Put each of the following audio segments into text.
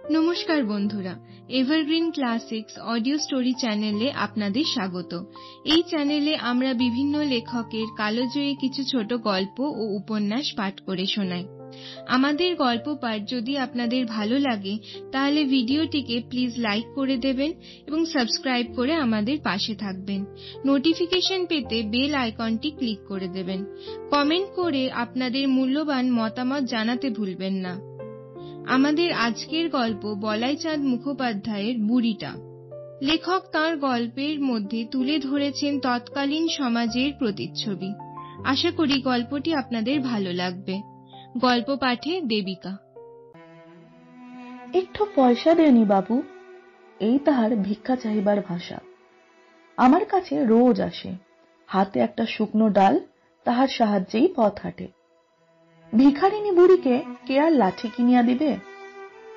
নমস্কার বন্ধুরা, evergreen classics audio story চ্যানেলে আপনাদের স্বাগত। এই চ্যানেলে আমরা বিভিন্ন লেখকের কালজয়ী কিছু ছোট গল্প ও উপন্যাস পাঠ করে শোনাই। আমাদের গল্প পাঠ যদি আপনাদের ভালো লাগে তাহলে ভিডিওটিকে প্লিজ লাইক করে দেবেন এবং সাবস্ক্রাইব করে আমাদের পাশে থাকবেন। নোটিফিকেশন পেতে বেল আইকনটি ক্লিক করে দেবেন। কমেন্ট করে আপনাদের মূল্যবান মতামত জানাতে ভুলবেন না। আমাদের আজকের গল্প বলাইচাঁদ মুখোপাধ্যায়ের বুড়িটা। লেখক তাঁর গল্পের মধ্যে তুলে ধরেছেন তৎকালীন সমাজের প্রতিচ্ছবি। আশা করি গল্পটি আপনাদের ভালো লাগবে। গল্প পাঠে দেবিকা। একটু পয়সা দেনি বাবু, এই তাহার ভিক্ষা চাহিবার ভাষা। আমার কাছে রোজ আসে, হাতে একটা শুকনো ডাল, তাহার সাহায্যেই পথ হাঁটে। ভিখারিনী বুড়িকে কে আর লাঠি কিনিয়া দিবে?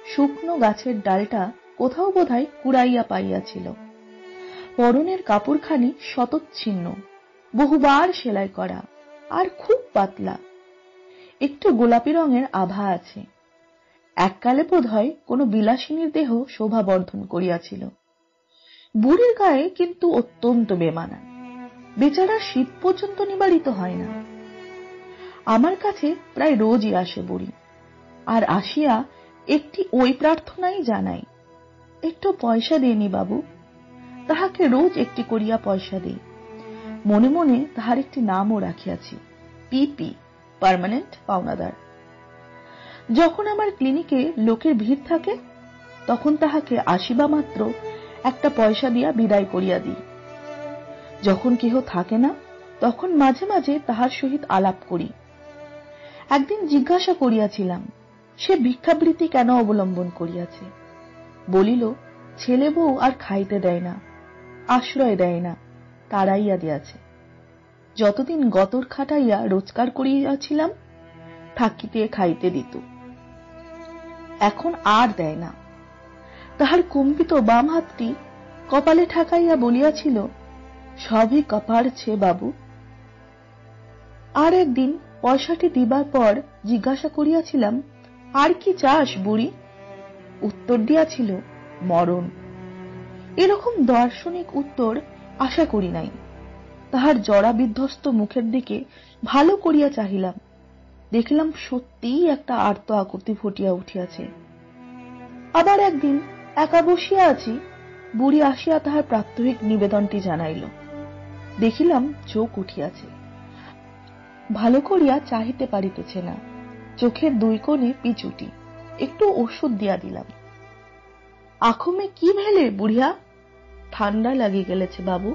শুকনো গাছের ডালটা কোথাও বোধহয় কুড়াইয়া পাইয়াছিল। পরনের কাপড়খানি শতচ্ছিন্ন, বহুবার সেলাই করা, আর খুব পাতলা। একটু গোলাপি রঙের আভা আছে। এককালে বোধহয় কোনো বিলাসিনীর দেহ শোভা বর্ধন করিয়াছিল। বুড়ির গায়ে কিন্তু অত্যন্ত বেমানান, বেচারা শীত পর্যন্ত নিবারিত হয় না। আমার কাছে প্রায় রোজই আসে বুড়ি, আর আসিয়া একটি ওই প্রার্থনাই জানাই, একটু পয়সা দেনি বাবু। তাহাকে রোজ একটি করিয়া পয়সা দেই। মনে মনে তাহার একটি নামও রাখিয়াছি, পিপি, পার্মানেন্ট পাওনাদার। যখন আমার ক্লিনিকে লোকের ভিড় থাকে তখন তাহাকে আসিবা মাত্র একটা পয়সা দিয়া বিদায় করিয়া দিই। যখন কেহ থাকে না তখন মাঝে মাঝে তাহার সহিত আলাপ করি। একদিন জিজ্ঞাসা করিয়াছিলাম সে ভিক্ষাবৃত্তি কেন অবলম্বন করিয়াছে। বলিল, ছেলে বউ আর খাইতে দেয় না, আশ্রয় দেয় না, তাড়াইয়া দিয়াছে। যতদিন গতর খাটাইয়া রোজগার করিয়াছিলাম থাকিতে খাইতে দিত, এখন আর দেয় না। তাহার কম্পিত বাম হাতটি কপালে ঠাকাইয়া বলিয়াছিল, সবই কপাড়ছে বাবু। আর একদিন পয়সাটি দিবার পর জিজ্ঞাসা করিয়াছিলাম, আর কি চাস বুড়ি? উত্তর দিয়াছিল, মরণ। এরকম দার্শনিক উত্তর আশা করি নাই। তাহার জরা বিধ্বস্ত মুখের দিকে ভালো করিয়া চাহিলাম, দেখলাম সত্যিই একটা আর্ত আকুতি ফুটিয়া উঠিয়াছে। আবার একদিন একা বসিয়া আছি, বুড়ি আসিয়া তাহার প্রাত্যহিক নিবেদনটি জানাইল। দেখিলাম চোখ উঠিয়াছে, ভালো করিয়া চাহিতে পারিতেছে না, চোখের দুই কোণে পিচুটি। একটু ওষুধ দিয়া দিলাম। আখমে কি ভেলে বুড়িয়া? ঠান্ডা লাগি গেলেছে বাবু,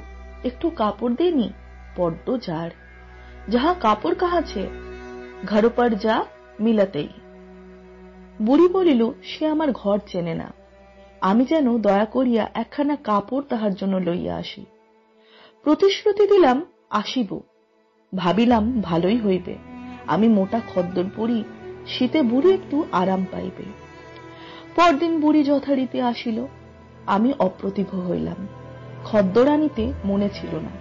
একটু কাপড় দেনি, বড্ড ঝাড়। যাহা কাপড় কাহাছে, ঘর পর যা মিলাতেই। বুড়ি বলিল, সে আমার ঘর চেনে না, আমি যেন দয়া করিয়া একখানা কাপড় তাহার জন্য লইয়া আসি। প্রতিশ্রুতি দিলাম আসিব। ভাবিলাম ভালোই হইবে, আমি মোটা খদ্দর পরি, শীতে বুড়ি একটু আরাম পাইবে। পরদিন বুড়ি যথারীতি আসিল। আমি অপ্রতিভ হইলাম, খদ্দর আনিতে মনে ছিল না।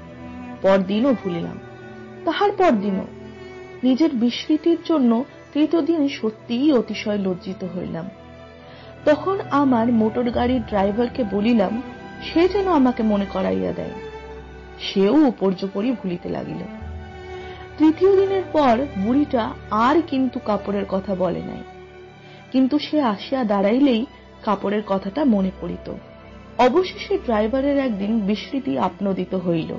পরদিনও ভুলিলাম, তাহার পরদিনও। নিজের বিস্মৃতির জন্য তৃতীয় দিন সত্যিই অতিশয় লজ্জিত হইলাম। তখন আমার মোটর গাড়ির ড্রাইভারকে বলিলাম সে যেন আমাকে মনে করাইয়া দেয়। সেও উপর্যুপরি ভুলিতে লাগিল। তৃতীয় দিনের পর বুড়িটা আর কিন্তু কাপড়ের কথা বলে নাই, কিন্তু সে আসিয়া দাঁড়াইলেই কাপড়ের কথাটা মনে পড়িত। অবশেষে ড্রাইভারের একদিন বিস্মৃতি আপনোদিত হইল।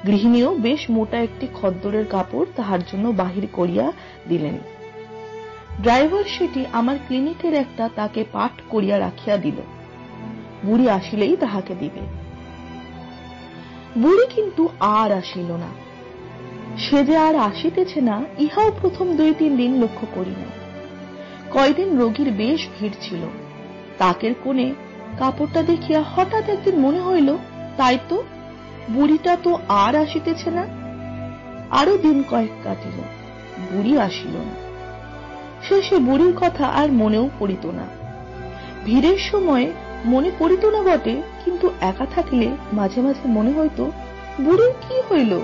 গৃহিণীও বেশ মোটা একটি খদ্দরের কাপড় তাহার জন্য বাহির করিয়া দিলেন। ড্রাইভার সেটি আমার ক্লিনিকের একটা তাকে পাঠ করিয়া রাখিয়া দিল, বুড়ি আসিলেই তাহাকে দিবে। বুড়ি কিন্তু আর আসিল না। সে যে আর আসিতেছে না ইহাও প্রথম 2-3 দিন লক্ষ্য করি না। কয়দিন রোগীর বেশ ভিড় ছিল। তাকের কোণে কাপড়টা দেখিয়া হঠাৎ একদিন মনে হইল, তাই তো, বুড়িটা তো আর আসিতেছে না। আরো দিন কয়েক কাটিল, বুড়ি আসিল না। শেষে বুড়ির কথা আর মনেও পড়িত না। ভিড়ের সময় মনে পড়িত না বটে, কিন্তু একা থাকলে মাঝে মাঝে মনে হইত বুড়ির কি হইল।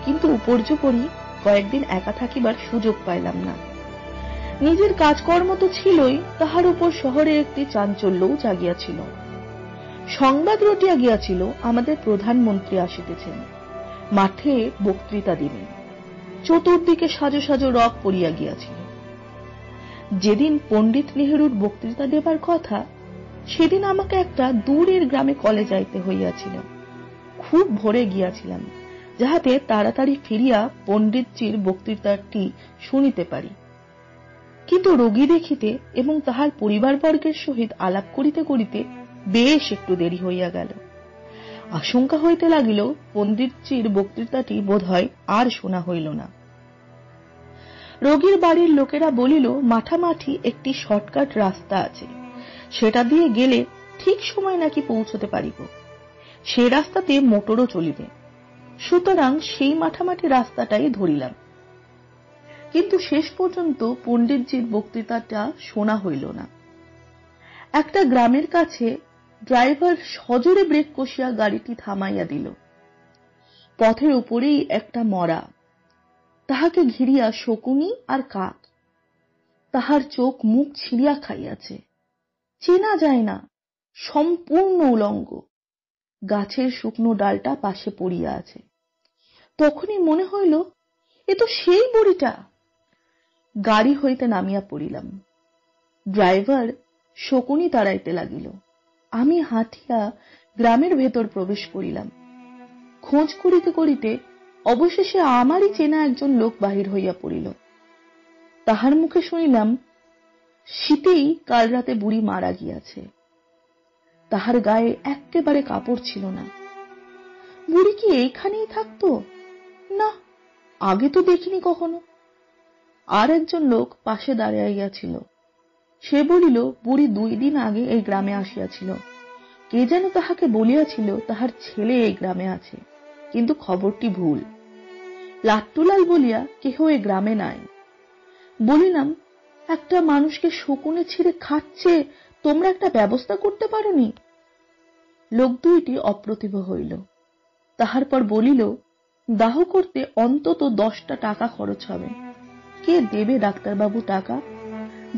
কিন্তু উপর্যুপরি কয়েকদিন একা থাকিবার সুযোগ পাইলাম না। নিজের কাজকর্ম তো ছিলই, তাহার উপর শহরে একটি চাঞ্চল্যও জাগিয়াছিল। সংবাদ রটিয়া গিয়াছিল আমাদের প্রধানমন্ত্রী আসিতেছেন, মাঠে বক্তৃতা দিবেন। চতুর্দিকে সাজো সাজো রব পড়িয়া গিয়াছিল। যেদিন পণ্ডিত নেহেরুর বক্তৃতা দেবার কথা, সেদিন আমাকে একটা দূরের গ্রামে কলে যাইতে হইয়াছিল। খুব ভোরে গিয়াছিলাম, যাহাতে তাড়াতাড়ি ফিরিয়া পণ্ডিতজির বক্তৃতাটি শুনিতে পারি। কিন্তু রোগী দেখিতে এবং তাহার পরিবারবর্গের সহিত আলাপ করিতে করিতে বেশ একটু দেরি হইয়া গেল। আশঙ্কা হইতে লাগিল পণ্ডিতজির বক্তৃতাটি বোধহয় আর শোনা হইল না। রোগীর বাড়ির লোকেরা বলিল, মাঠামাঠি একটি শর্টকাট রাস্তা আছে, সেটা দিয়ে গেলে ঠিক সময় নাকি পৌঁছতে পারিব। সে রাস্তাতে মোটরও চলিবে। সুতরাং সেই মাঠামাঠি রাস্তাটাই ধরিলাম। কিন্তু শেষ পর্যন্ত পণ্ডিতজির বক্তৃতাটা শোনা হইল না। একটা গ্রামের কাছে ড্রাইভার সজোরে ব্রেক কষিয়া গাড়িটি থামাইয়া দিল। পথের উপরেই একটা মরা, তাহাকে ঘিরিয়া শকুনি আর কাক। তাহার চোখ মুখ ছিঁড়িয়া খাইয়াছে, চেনা যায় না, সম্পূর্ণ উলঙ্গ। গাছের শুকনো ডালটা পাশে পড়িয়া আছে। তখনই মনে হইল, এ তো সেই বুড়িটা। গাড়ি হইতে নামিয়া পড়িলাম। ড্রাইভার শকুনি তাড়াইতে লাগিল। আমি হাঁটিয়া গ্রামের ভেতর প্রবেশ করিলাম। খোঁজ করিতে করিতে অবশেষে আমারই চেনা একজন লোক বাহির হইয়া পড়িল। তাহার মুখে শুনিলাম, শীতেই কাল রাতে বুড়ি মারা গিয়াছে। তাহার গায়ে একেবারে কাপড় ছিল না। বুড়ি কি এইখানেই থাকতো? না, আগে তো দেখিনি কখনো। আর একজন লোক পাশে দাঁড়াইয়াছিল। সে বলিল, বুড়ি 2 দিন আগে এই গ্রামে আসিয়াছিল। কে যেন তাহাকে বলিয়াছিল তাহার ছেলে এই গ্রামে আছে, কিন্তু খবরটি ভুল। লাট্টুলাল বলিয়া কেহ এই গ্রামে নাই। বলিলাম, একটা মানুষকে শকুনে ছিঁড়ে খাচ্ছে, তোমরা একটা ব্যবস্থা করতে পারোনি? লোক দুইটি অপ্রতিভ হইল। তাহার পর বলিল, দাহ করতে অন্তত 10টা টাকা খরচ হবে। কে দেবে ডাক্তারবাবু টাকা?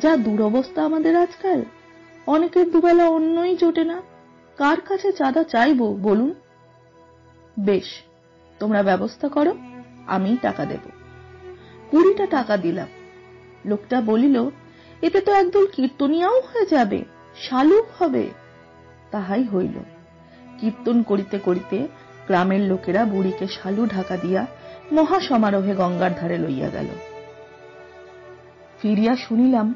যা দুরবস্থা আমাদের আজকাল, অনেকের দুবেলা অন্নই জোটে না, কার কাছে চাঁদা চাইব বলুন? বেশ, তোমরা ব্যবস্থা করো, আমি টাকা দেব। 20টা টাকা দিলাম। লোকটা বলিল, এতে তো একদল কীর্তনিয়াও হয়ে যাবে, শালুক হবে। তাহাই হইল। কীর্তন করিতে করিতে গ্রামের লোকেরা বুড়িকে শালু ঢাকা দিয়া মহা সমারোহে গঙ্গার ধারে লইয়া গেল। ফিরিয়া শুনিলাম,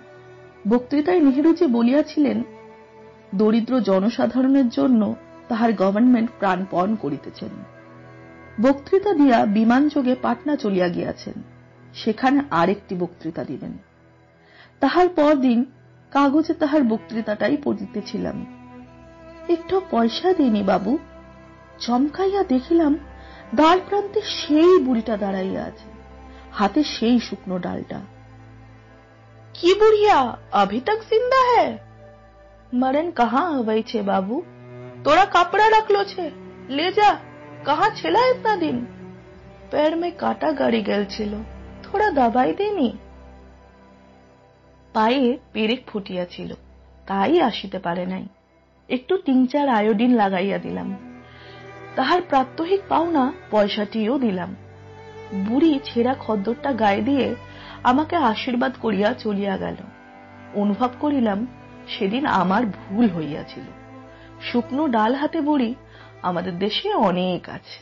বক্তৃতায় নেহেরু যে বলিয়াছিলেন, দরিদ্র জনসাধারণের জন্য তাহার গভর্নমেন্ট প্রাণপণ করিতেছেন। বক্তৃতা দিয়া বিমানযোগে পাটনা চলিয়া গিয়াছেন, সেখানে আরেকটি বক্তৃতা দিবেন। তাহার পরদিন কাগজে তাহার বক্তৃতাটাই পড়িতেছিলাম। একটু পয়সা দিইনি বাবু। চমকাইয়া দেখিলাম, দ্বার প্রান্তে সেই বুড়িটা দাঁড়াইয়া আছে, হাতে সেই শুকনো ডালটা। কি বুড়িয়া, अभी तक जिंदा है? मरण कहाँ हुई छे बाबू? तोरा कपड़ा रख लो छे, ले जा। कहाँ छिला इतना दिन? पैर में काटा गाड़ी गेल छिलो, थोड़ा दवाई देनी। पाए पेरेक फुटिया छिलो, ताई आसिते पारे नाई। एकटू 3-4 आयोडिन लागाइया दिलाम। ताहार प्रात्यहिक पाওনা পয়সাটিও দিলাম। বুড়ি ছেঁড়া খদ্দরটা গায়ে দিয়ে আমাকে আশীর্বাদ করিয়া চলিয়া গেল। অনুভব করিলাম, সেদিন আমার ভুল হইয়াছিল। শুকনো ডাল হাতে বুড়ি আমাদের দেশে অনেক আছে।